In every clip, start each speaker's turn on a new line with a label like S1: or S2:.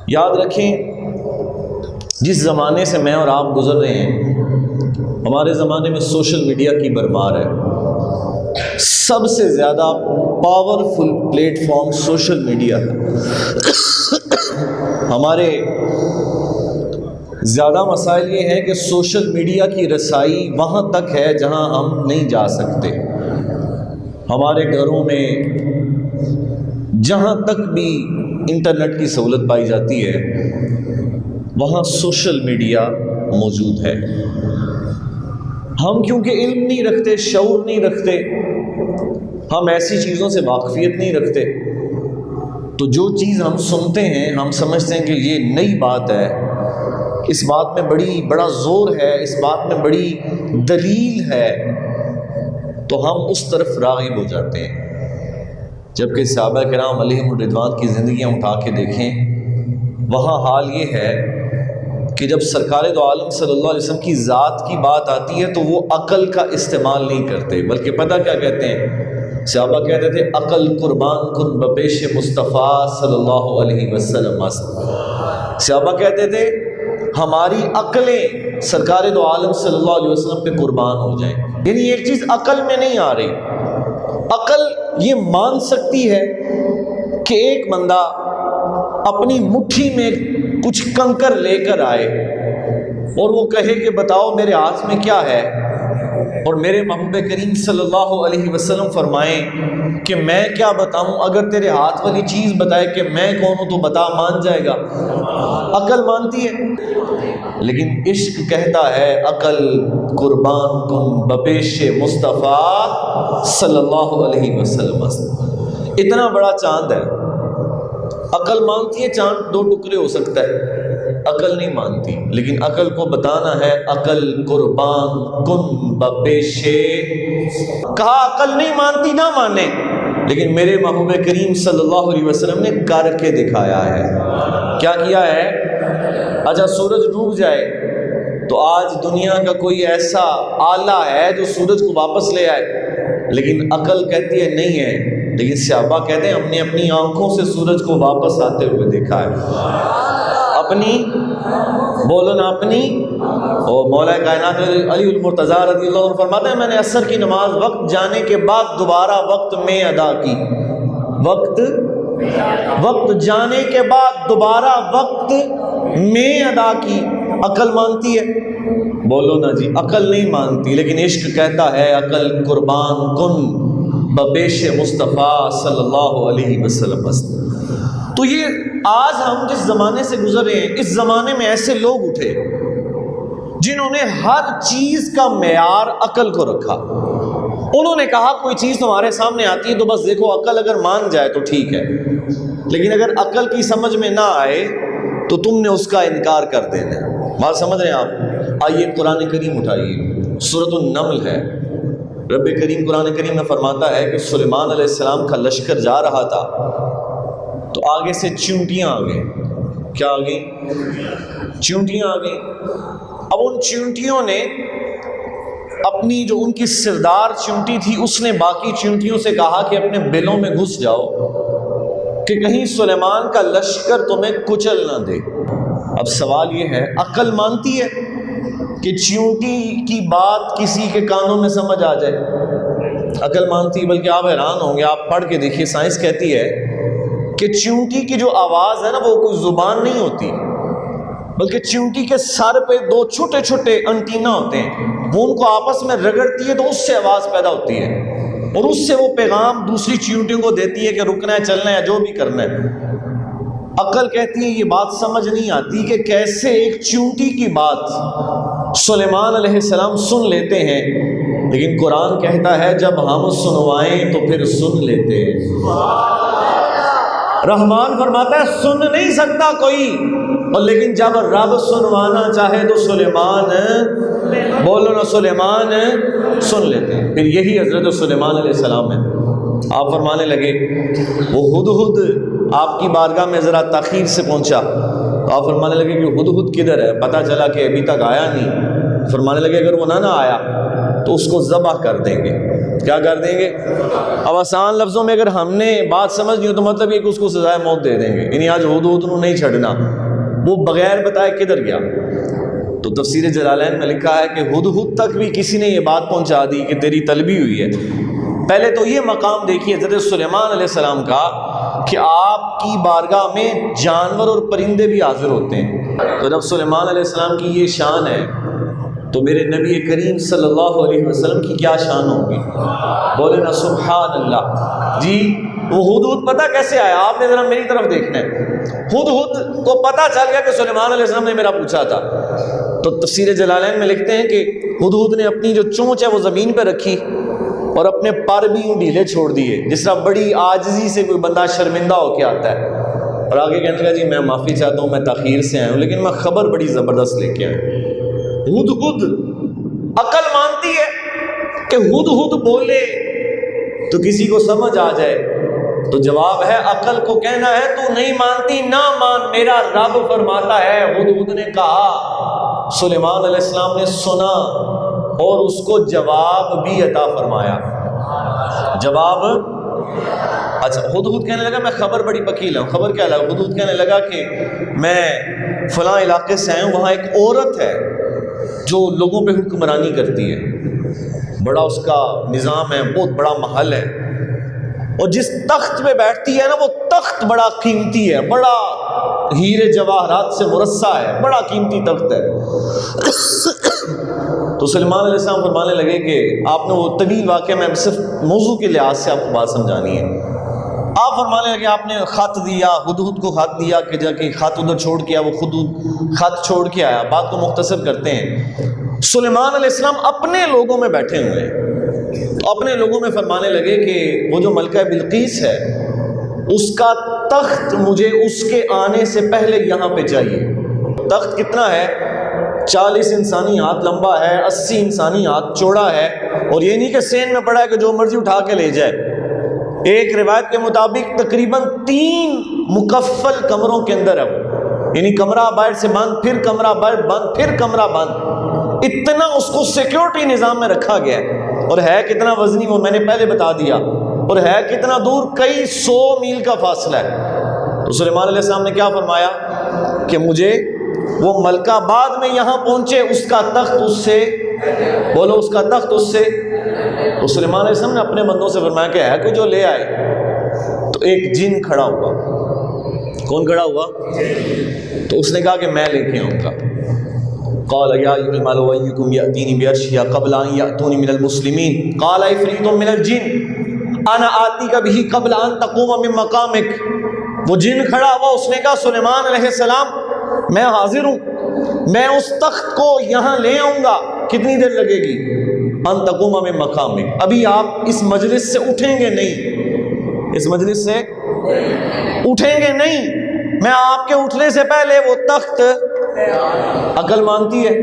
S1: یاد رکھیں جس زمانے سے میں اور آپ گزر رہے ہیں، ہمارے زمانے میں سوشل میڈیا کی بھرمار ہے۔ سب سے زیادہ powerful plate form social media ہے۔ ہمارے زیادہ مسائل یہ ہیں کہ سوشل میڈیا کی رسائی وہاں تک ہے جہاں ہم نہیں جا سکتے۔ ہمارے گھروں میں جہاں تک بھی انٹرنیٹ کی سہولت پائی جاتی ہے وہاں سوشل میڈیا موجود ہے۔ ہم کیونکہ علم نہیں رکھتے، شعور نہیں رکھتے، ہم ایسی چیزوں سے واقفیت نہیں رکھتے، تو جو چیز ہم سنتے ہیں ہم سمجھتے ہیں کہ یہ نئی بات ہے، اس بات میں بڑا زور ہے، اس بات میں بڑی دلیل ہے، تو ہم اس طرف راغب ہو جاتے ہیں۔ جبکہ صحابہ کرام علیہم الرضوان کی زندگیاں اٹھا کے دیکھیں، وہاں حال یہ ہے کہ جب سرکار دو عالم صلی اللہ علیہ وسلم کی ذات کی بات آتی ہے تو وہ عقل کا استعمال نہیں کرتے، بلکہ پتہ کیا کہتے ہیں؟ صحابہ کہتے تھے عقل قربان کن بپیش مصطفیٰ صلی اللہ علیہ وسلم است۔ صحابہ کہتے تھے ہماری عقلیں سرکار دو عالم صلی اللہ علیہ وسلم پہ قربان ہو جائیں۔ یعنی ایک چیز عقل میں نہیں آ رہی۔ عقل یہ مان سکتی ہے کہ ایک بندہ اپنی مٹھی میں کچھ کنکر لے کر آئے اور وہ کہے کہ بتاؤ میرے ہاتھ میں کیا ہے، اور میرے محبوب کریم صلی اللہ علیہ وسلم فرمائیں کہ میں کیا بتاؤں، اگر تیرے ہاتھ والی چیز بتائے کہ میں کون ہوں تو بتا، مان جائے گا؟ عقل مانتی ہے، لیکن عشق کہتا ہے عقل قربان کن بپیش مصطفیٰ صلی اللہ علیہ وسلم۔ اتنا بڑا چاند ہے، عقل مانتی ہے چاند دو ٹکڑے ہو سکتا ہے، عقل نہیں مانتی، لیکن عقل کو بتانا ہے عقل قربان کن بپیش۔ کہا عقل نہیں مانتی نہ مانے، لیکن میرے محبوب کریم صلی اللہ علیہ وسلم نے کر کے دکھایا ہے۔ کیا کیا ہے؟ اچھا سورج ڈوب جائے تو آج دنیا کا کوئی ایسا آلہ ہے جو سورج کو واپس لے آئے، لیکن عقل کہتی ہے نہیں ہے، لیکن صحابہ کہتے ہیں ہم نے اپنی آنکھوں سے سورج کو واپس آتے ہوئے دیکھا ہے۔ اپنی بولو نا اپنی، اور مولا کائنات علی المرتضیٰ رضی اللہ عنہ فرماتے ہیں میں نے عصر کی نماز وقت جانے کے بعد دوبارہ وقت میں ادا کی، وقت جانے کے بعد دوبارہ وقت میں ادا کی۔ عقل مانتی ہے؟ بولو نا جی، عقل نہیں مانتی، لیکن عشق کہتا ہے عقل قربان کن بپیش مصطفیٰ صلی اللہ علیہ وسلم۔ تو یہ آج ہم جس زمانے سے گزر رہے ہیں، اس زمانے میں ایسے لوگ اٹھے جنہوں نے ہر چیز کا معیار عقل کو رکھا۔ انہوں نے کہا کوئی چیز تمہارے سامنے آتی ہے تو بس دیکھو عقل اگر مان جائے تو ٹھیک ہے، لیکن اگر عقل کی سمجھ میں نہ آئے تو تم نے اس کا انکار کر دینا ہے۔ بات سمجھ رہے ہیں آپ؟ آئیے قرآن کریم اٹھائیے، سورۃ النمل ہے۔ رب کریم قرآن کریم میں فرماتا ہے کہ سلیمان علیہ السلام کا لشکر جا رہا تھا تو آگے سے چیونٹیاں آ گئیں۔ کیا آ گئیں؟ چیونٹیاں آ گئیں۔ اب ان چیونٹیوں نے اپنی جو ان کی سردار چیونٹی تھی اس نے باقی چیونٹیوں سے کہا کہ اپنے بلوں میں گھس جاؤ کہ کہیں سلیمان کا لشکر تمہیں کچل نہ دے۔ اب سوال یہ ہے عقل مانتی ہے کہ چیونٹی کی بات کسی کے کانوں میں سمجھ آ جائے؟ عقل مانتی ہے، بلکہ آپ حیران ہوں گے، آپ پڑھ کے دیکھیے، سائنس کہتی ہے کہ چیونٹی کی جو آواز ہے نا وہ کوئی زبان نہیں ہوتی، بلکہ چیونٹی کے سر پہ دو چھوٹے چھوٹے انٹینا ہوتے ہیں، وہ ان کو آپس میں رگڑتی ہے تو اس سے آواز پیدا ہوتی ہے، اور اس سے وہ پیغام دوسری چیونٹیوں کو دیتی ہے کہ رکنا ہے، چلنا ہے، جو بھی کرنا ہے۔ عقل کہتی ہے یہ بات سمجھ نہیں آتی کہ کیسے ایک چیونٹی کی بات سلیمان علیہ السلام سن لیتے ہیں، لیکن قرآن کہتا ہے جب ہم سنوائیں تو پھر سن لیتے ہیں۔ رحمان فرماتا ہے سن نہیں سکتا کوئی، اور لیکن جب رب سنوانا چاہے تو سلیمان، بولو نا سلیمان سن لیتے ہیں۔ پھر یہی حضرت سلیمان علیہ السلام ہے، آپ فرمانے لگے وہ ہدہد آپ کی بارگاہ میں ذرا تاخیر سے پہنچا، تو آپ فرمانے لگے کہ ہدہد کدھر ہے؟ پتہ چلا کہ ابھی تک آیا نہیں۔ فرمانے لگے اگر وہ نہ آیا تو اس کو ذبح کر دیں گے۔ کیا کر دیں گے؟ اب آسان لفظوں میں اگر ہم نے بات سمجھ لی تو مطلب یہ کہ اس کو سزائے موت دے دیں گے، یعنی آج ہدہد نو نہیں چھڑنا، وہ بغیر بتائے کدھر گیا؟ تو تفسیر جلالین میں لکھا ہے کہ ہدہد تک بھی کسی نے یہ بات پہنچا دی کہ تیری طلبی ہوئی ہے۔ پہلے تو یہ مقام دیکھیے حضرت سلیمان علیہ السلام کا کہ آپ کی بارگاہ میں جانور اور پرندے بھی حاضر ہوتے ہیں، تو جب سلیمان علیہ السلام کی یہ شان ہے تو میرے نبی کریم صلی اللہ علیہ وسلم کی کیا شان ہوگی؟ بولے نا سبحان اللہ۔ جی وہ ہدہد پتہ کیسے آیا؟ آپ نے ذرا میری طرف دیکھنا ہے۔ ہدہد کو پتہ چل گیا کہ سلیمان علیہ السلام نے میرا پوچھا تھا، تو تفسیر جلالین میں لکھتے ہیں کہ ہدہد نے اپنی جو چونچ ہے وہ زمین پہ رکھی اور اپنے پر بھی یوں ڈھیلے چھوڑ دیے، جس طرح بڑی عاجزی سے کوئی بندہ شرمندہ ہو کے آتا ہے، اور آگے کہنے لگا جی میں معافی چاہتا ہوں، میں تاخیر سے آیا ہوں، لیکن میں خبر بڑی زبردست لے کے آیا ہوں۔ ہدہد عقل مانتی ہے کہ ہدہد بولے تو کسی کو سمجھ آ جائے، تو جواب ہے عقل کو کہنا ہے تو نہیں مانتی نہ مان، میرا رب فرماتا ہے۔ ہدہد نے کہا، سلیمان علیہ السلام نے سنا اور اس کو جواب بھی عطا فرمایا۔ جواب اچھا، ہدہد کہنے لگا میں خبر بڑی وکیل ہوں۔ خبر کیا لگا؟ ہدہد کہنے لگا کہ میں فلاں علاقے سے آیا ہوں، وہاں ایک عورت ہے جو لوگوں پہ حکمرانی کرتی ہے، بڑا اس کا نظام ہے، بہت بڑا محل ہے، اور جس تخت پہ بیٹھتی ہے نا وہ تخت بڑا قیمتی ہے، بڑا ہیرے جواہرات سے مرصع ہے، بڑا قیمتی تخت ہے۔ تو سلیمان علیہ السلام فرمانے لگے کہ آپ نے وہ طویل واقعہ میں صرف موضوع کے لحاظ سے آپ کو بات سمجھانی ہے۔ آپ فرمانے لگے آپ نے خط دیا، ہدہد کو خط دیا کہ جا کے خط ادھر چھوڑ کے آیا، وہ خود خط چھوڑ کے آیا۔ بات کو مختصر کرتے ہیں، سلیمان علیہ السلام اپنے لوگوں میں بیٹھے ہوئے ہیں، تو اپنے لوگوں میں فرمانے لگے کہ وہ جو ملکہ بلقیس ہے اس کا تخت مجھے اس کے آنے سے پہلے یہاں پہ چاہیے۔ تخت کتنا ہے؟ 40 انسانی ہاتھ لمبا ہے، 80 انسانی ہاتھ چوڑا ہے، اور یہ نہیں کہ سین میں پڑا ہے کہ جو مرضی اٹھا کے لے جائے۔ ایک روایت کے مطابق تقریباً 3 مکفل کمروں کے اندر ہے وہ، یعنی کمرہ باہر سے بند، پھر کمرہ باہر بند، پھر کمرہ بند، اتنا اس کو سیکیورٹی نظام میں رکھا گیا ہے۔ اور ہے کتنا وزنی وہ میں نے پہلے بتا دیا، اور ہے کتنا دور، کئی 100 میل کا فاصلہ ہے۔ تو سلیمان علیہ السلام نے کیا فرمایا کہ مجھے وہ ملکہ بعد میں یہاں پہنچے، اس کا تخت اس سے، بولو اس کا تخت اس سے۔ تو سلیمان علیہ السلام نے اپنے بندوں سے فرمایا کہ ہے کوئی جو لے آئے؟ تو ایک جن کھڑا ہوا۔ کون کھڑا ہوا؟ تو اس نے کہا کہ میں لے کے آؤں گا۔ قال یا ایھا الملأ ایکم یأتینی بعرشھا قبل ان یأتونی من المسلمین قال عفریت من الجن انا آتیک بہ قبل ان تقوم من مقامک۔ وہ جن کھڑا ہوا، اس نے کہا سلیمان علیہ السلام میں حاضر ہوں، میں اس تخت کو یہاں لے آؤں گا، کتنی دیر لگے گی؟ ان تقوم من مقامک، ابھی آپ اس مجلس سے اٹھیں گے نہیں، اس مجلس سے اٹھیں گے نہیں، میں آپ کے اٹھنے سے پہلے وہ تخت۔ عقل مانتی ہے؟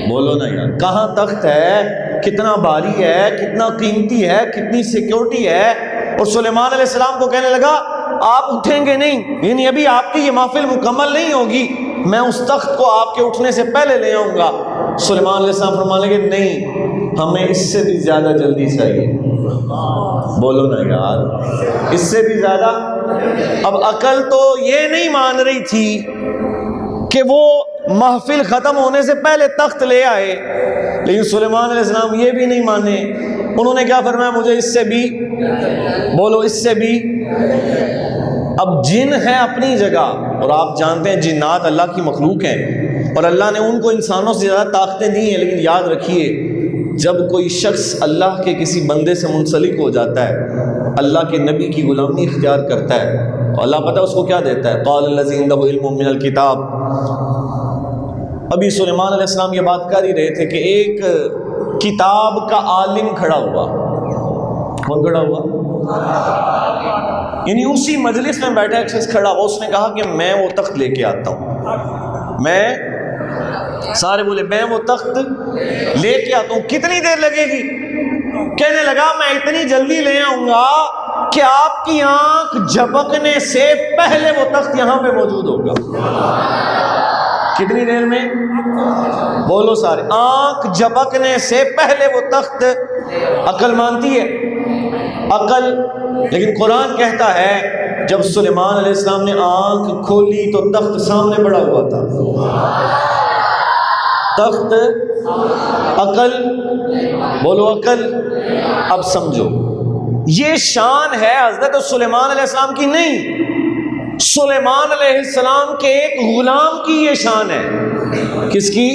S1: بولو نا یار، کہاں تخت ہے، کتنا بھاری ہے، کتنا قیمتی ہے، کتنی سیکیورٹی ہے، اور سلیمان علیہ السلام کو کہنے لگا آپ اٹھیں گے نہیں، یعنی ابھی آپ کی یہ محفل مکمل نہیں ہوگی، میں اس تخت کو آپ کے اٹھنے سے پہلے لے آؤں گا۔ سلیمان علیہ السلام فرمانے لگے نہیں، ہمیں اس سے بھی زیادہ جلدی چاہیے۔ بولو نا یار، اس سے بھی زیادہ۔ اب عقل تو یہ نہیں مان رہی تھی کہ وہ محفل ختم ہونے سے پہلے تخت لے آئے، لیکن سلیمان علیہ السلام یہ بھی نہیں مانے، انہوں نے کیا فرمایا؟ مجھے اس سے بھی، بولو اس سے بھی۔ اب جن ہے اپنی جگہ، اور آپ جانتے ہیں جنات اللہ کی مخلوق ہیں، اور اللہ نے ان کو انسانوں سے زیادہ طاقتیں دی ہیں، لیکن یاد رکھیے جب کوئی شخص اللہ کے کسی بندے سے منسلک ہو جاتا ہے، اللہ کے نبی کی غلامی اختیار کرتا ہے، تو اللہ پتہ اس کو کیا دیتا ہے؟ قال الذی عنده علم من الکتاب۔ ابھی سلیمان علیہ السلام یہ بات کر ہی رہے تھے کہ ایک کتاب کا عالم کھڑا ہوا۔ کون کھڑا ہوا؟ یعنی اسی مجلس میں بیٹھا ایک شخص کھڑا ہوا، اس نے کہا کہ میں وہ تخت لے کے آتا ہوں، میں، سارے بولے میں وہ تخت لے کے آتا ہوں، کتنی دیر لگے گی؟ کہنے لگا میں اتنی جلدی لے آؤں گا کہ آپ کی آنکھ جھپکنے سے پہلے وہ تخت یہاں پہ موجود ہوگا۔ کتنی دیر میں؟ بولو سارے. آنکھ جھپکنے سے پہلے وہ تخت عقل مانتی ہے؟ عقل. لیکن قرآن کہتا ہے جب سلیمان علیہ السلام نے آنکھ کھولی تو تخت سامنے پڑا ہوا تھا. تخت عقل. بولو عقل. اب سمجھو یہ شان ہے حضرت سلیمان علیہ السلام کی نہیں، سلیمان علیہ السلام کے ایک غلام کی یہ شان ہے. کس کی؟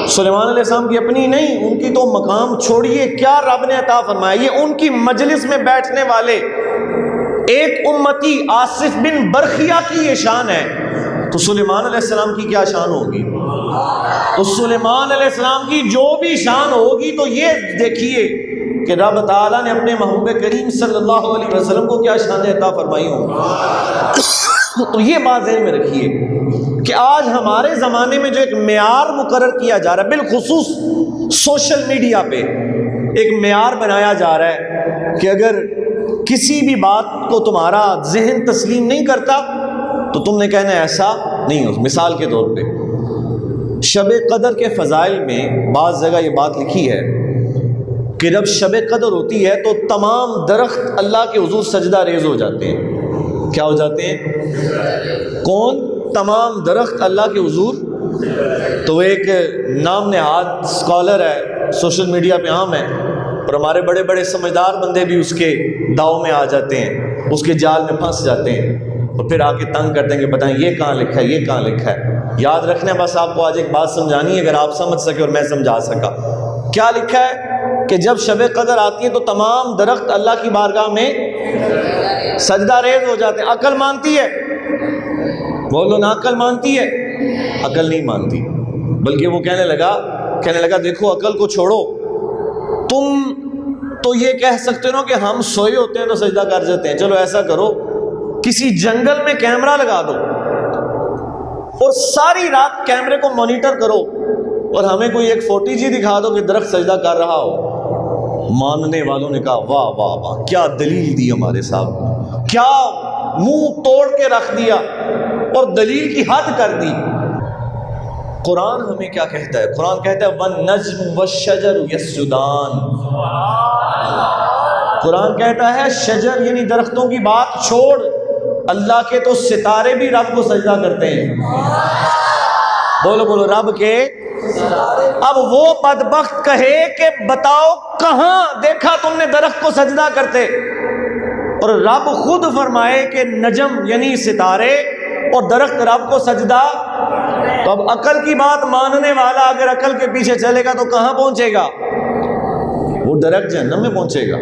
S1: سلیمان علیہ السلام کی اپنی نہیں. ان کی تو مقام چھوڑیے کیا رب نے عطا فرمایا. یہ ان کی مجلس میں بیٹھنے والے ایک امتی آصف بن برخیہ کی یہ شان ہے. تو سلیمان علیہ السلام کی کیا شان ہوگی؟ تو سلیمان علیہ السلام کی جو بھی شان ہوگی تو یہ دیکھیے کہ رب تعالیٰ نے اپنے محبوب کریم صلی اللہ علیہ وسلم کو کیا شان عطا فرمائی ہوگی. تو یہ بات ذہن میں رکھیے کہ آج ہمارے زمانے میں جو ایک معیار مقرر کیا جا رہا ہے، بالخصوص سوشل میڈیا پہ ایک معیار بنایا جا رہا ہے کہ اگر کسی بھی بات کو تمہارا ذہن تسلیم نہیں کرتا تو تم نے کہنا ایسا نہیں ہو. مثال کے طور پہ شب قدر کے فضائل میں بعض جگہ یہ بات لکھی ہے کہ جب شب قدر ہوتی ہے تو تمام درخت اللہ کے حضور سجدہ ریز ہو جاتے ہیں. کیا ہو جاتے ہیں؟ کون؟ تمام درخت اللہ کے حضور. تو ایک نام نہاد اسکالر ہے، سوشل میڈیا پہ عام ہے، اور ہمارے بڑے بڑے سمجھدار بندے بھی اس کے داؤ میں آ جاتے ہیں، اس کے جال میں پھنس جاتے ہیں، اور پھر آ کے تنگ کرتے ہیں کہ بتائیں یہ کہاں لکھا ہے، یہ کہاں لکھا ہے. یاد رکھنا ہے، بس آپ کو آج ایک بات سمجھانی ہے اگر آپ سمجھ سکے اور میں سمجھا سکا. کیا لکھا ہے کہ جب شب قدر آتی ہے تو تمام درخت اللہ کی بارگاہ میں سجدہ ریز ہو جاتے ہیں. عقل مانتی ہے؟ بولو نا. عقل مانتی ہے؟ عقل نہیں مانتی. بلکہ وہ کہنے لگا دیکھو عقل کو چھوڑو، تم تو یہ کہہ سکتے ہو کہ ہم سوئے ہوتے ہیں تو سجدہ کر جاتے ہیں. چلو ایسا کرو، کسی جنگل میں کیمرہ لگا دو اور ساری رات کیمرے کو مانیٹر کرو اور ہمیں کوئی ایک فوٹی جی دکھا دو کہ درخت سجدہ کر رہا ہو. ماننے والوں نے کہا واہ واہ واہ، کیا دلیل دی ہمارے صاحب، کیا منہ توڑ کے رکھ دیا اور دلیل کی حد کر دی. قرآن ہمیں کیا کہتا ہے؟ قرآن کہتا ہے وَالنَّجْمُ وَالشَّجَرُ يَسْجُدَانِ. قرآن کہتا ہے شجر یعنی درختوں کی بات چھوڑ، اللہ کے تو ستارے بھی رب کو سجدہ کرتے ہیں. بولو بولو، رب کے. اب وہ بدبخت کہے کہ بتاؤ کہاں دیکھا تم نے درخت کو سجدہ کرتے، اور رب خود فرمائے کہ نجم یعنی ستارے اور درخت رب کو سجدہ. تو اب عقل کی بات ماننے والا اگر عقل کے پیچھے چلے گا تو کہاں پہنچے گا؟ وہ درخت جہنم میں پہنچے گا.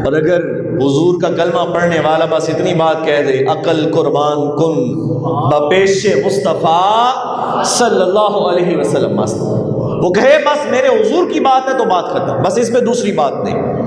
S1: اور اگر حضور کا کلمہ پڑھنے والا بس اتنی بات کہہ دے، عقل قربان کن بپیش مصطفیٰ صلی اللہ علیہ وسلم، وہ کہے بس میرے حضور کی بات ہے تو بات ختم، بس اس پہ دوسری بات نہیں.